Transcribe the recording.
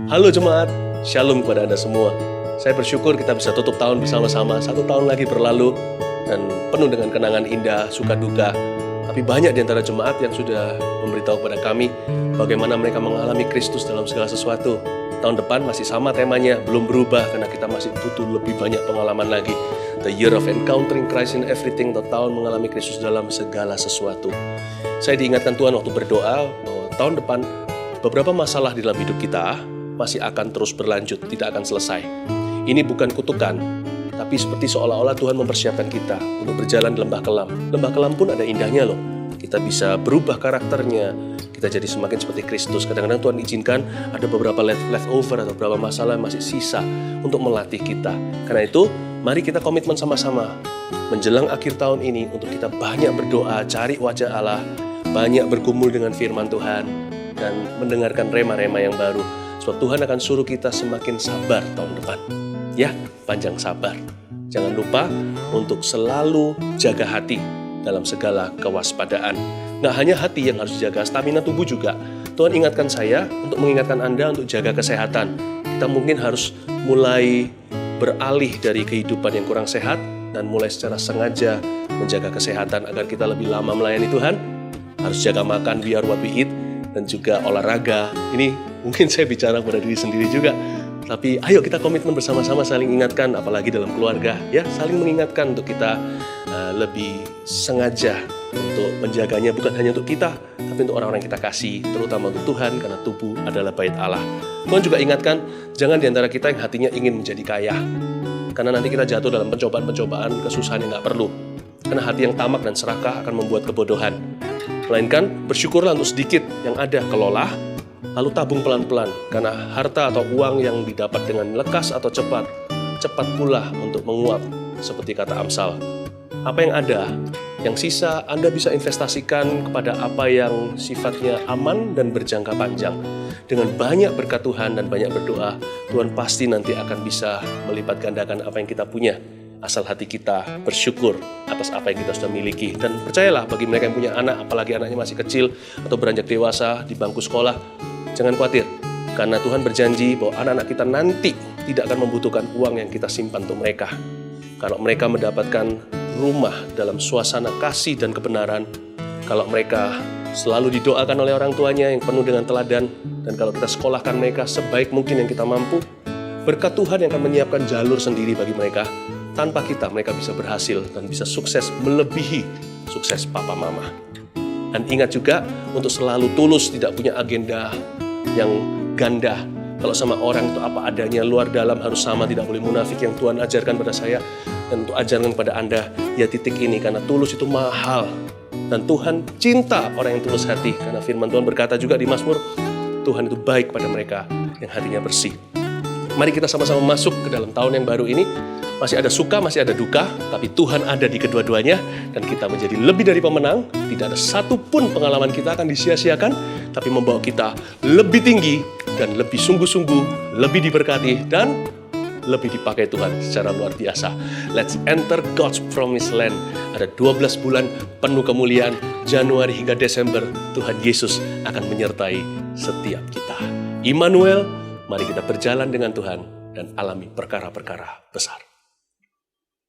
Halo jemaat, Shalom kepada Anda semua. Saya bersyukur kita bisa tutup tahun bersama-sama. 1 tahun lagi berlalu dan penuh dengan kenangan indah, suka duka. Tapi banyak di antara jemaat yang sudah memberitahu kepada kami bagaimana mereka mengalami Kristus dalam segala sesuatu. Tahun depan masih sama temanya, belum berubah karena kita masih butuh lebih banyak pengalaman lagi. The year of encountering Christ in everything, atau tahun mengalami Kristus dalam segala sesuatu. Saya diingatkan Tuhan waktu berdoa bahwa tahun depan beberapa masalah di dalam hidup kita masih akan terus berlanjut, tidak akan selesai. Ini bukan kutukan, tapi seperti seolah-olah Tuhan mempersiapkan kita untuk berjalan di lembah kelam. Lembah kelam pun ada indahnya loh. Kita bisa berubah karakternya, kita jadi semakin seperti Kristus. Kadang-kadang Tuhan izinkan ada beberapa leftover atau beberapa masalah yang masih sisa untuk melatih kita. Karena itu, mari kita komitmen sama-sama menjelang akhir tahun ini untuk kita banyak berdoa, cari wajah Allah, banyak bergumul dengan firman Tuhan, dan mendengarkan rema-rema yang baru. Sebab Tuhan akan suruh kita semakin sabar tahun depan. Ya, panjang sabar. Jangan lupa untuk selalu jaga hati dalam segala kewaspadaan. Nggak hanya hati yang harus dijaga, stamina tubuh juga. Tuhan ingatkan saya untuk mengingatkan Anda untuk jaga kesehatan. Kita mungkin harus mulai beralih dari kehidupan yang kurang sehat dan mulai secara sengaja menjaga kesehatan agar kita lebih lama melayani Tuhan. Harus jaga makan, we are what we eat, dan juga olahraga. Ini mungkin saya bicara pada diri sendiri juga. Tapi ayo kita komitmen bersama-sama saling ingatkan, apalagi dalam keluarga. Ya, saling mengingatkan untuk kita lebih sengaja untuk menjaganya, bukan hanya untuk kita, tapi untuk orang-orang yang kita kasih, terutama untuk Tuhan, karena tubuh adalah bait Allah. Tuhan juga ingatkan, jangan diantara kita yang hatinya ingin menjadi kaya. Karena nanti kita jatuh dalam pencobaan-pencobaan, kesusahan yang gak perlu. Karena hati yang tamak dan serakah akan membuat kebodohan. Melainkan bersyukurlah untuk sedikit yang ada, kelola, lalu tabung pelan-pelan. Karena harta atau uang yang didapat dengan lekas atau cepat pula untuk menguap, seperti kata Amsal. Apa yang ada, yang sisa Anda bisa investasikan kepada apa yang sifatnya aman dan berjangka panjang. Dengan banyak berkat Tuhan dan banyak berdoa, Tuhan pasti nanti akan bisa melipat gandakan apa yang kita punya. Asal hati kita bersyukur atas apa yang kita sudah miliki. Dan percayalah, bagi mereka yang punya anak, apalagi anaknya masih kecil atau beranjak dewasa di bangku sekolah, jangan khawatir. Karena Tuhan berjanji bahwa anak-anak kita nanti tidak akan membutuhkan uang yang kita simpan untuk mereka. Kalau mereka mendapatkan rumah dalam suasana kasih dan kebenaran, kalau mereka selalu didoakan oleh orang tuanya yang penuh dengan teladan, dan kalau kita sekolahkan mereka sebaik mungkin yang kita mampu, berkat Tuhan yang akan menyiapkan jalur sendiri bagi mereka. Tanpa kita, mereka bisa berhasil dan bisa sukses melebihi sukses papa mama. Dan ingat juga untuk selalu tulus, tidak punya agenda yang ganda. Kalau sama orang itu apa adanya, luar dalam harus sama, tidak boleh munafik, yang Tuhan ajarkan pada saya dan untuk ajarkan kepada Anda, ya titik ini, karena tulus itu mahal. Dan Tuhan cinta orang yang tulus hati, karena firman Tuhan berkata juga di Mazmur, Tuhan itu baik pada mereka yang hatinya bersih. Mari kita sama-sama masuk ke dalam tahun yang baru ini. Masih ada suka, masih ada duka, tapi Tuhan ada di kedua-duanya, dan kita menjadi lebih dari pemenang. Tidak ada satupun pengalaman kita akan disia-siakan, tapi membawa kita lebih tinggi dan lebih sungguh-sungguh, lebih diberkati, dan lebih dipakai Tuhan secara luar biasa. Let's enter God's promised land. Ada 12 bulan penuh kemuliaan, Januari hingga Desember, Tuhan Yesus akan menyertai setiap kita. Immanuel, mari kita berjalan dengan Tuhan dan alami perkara-perkara besar.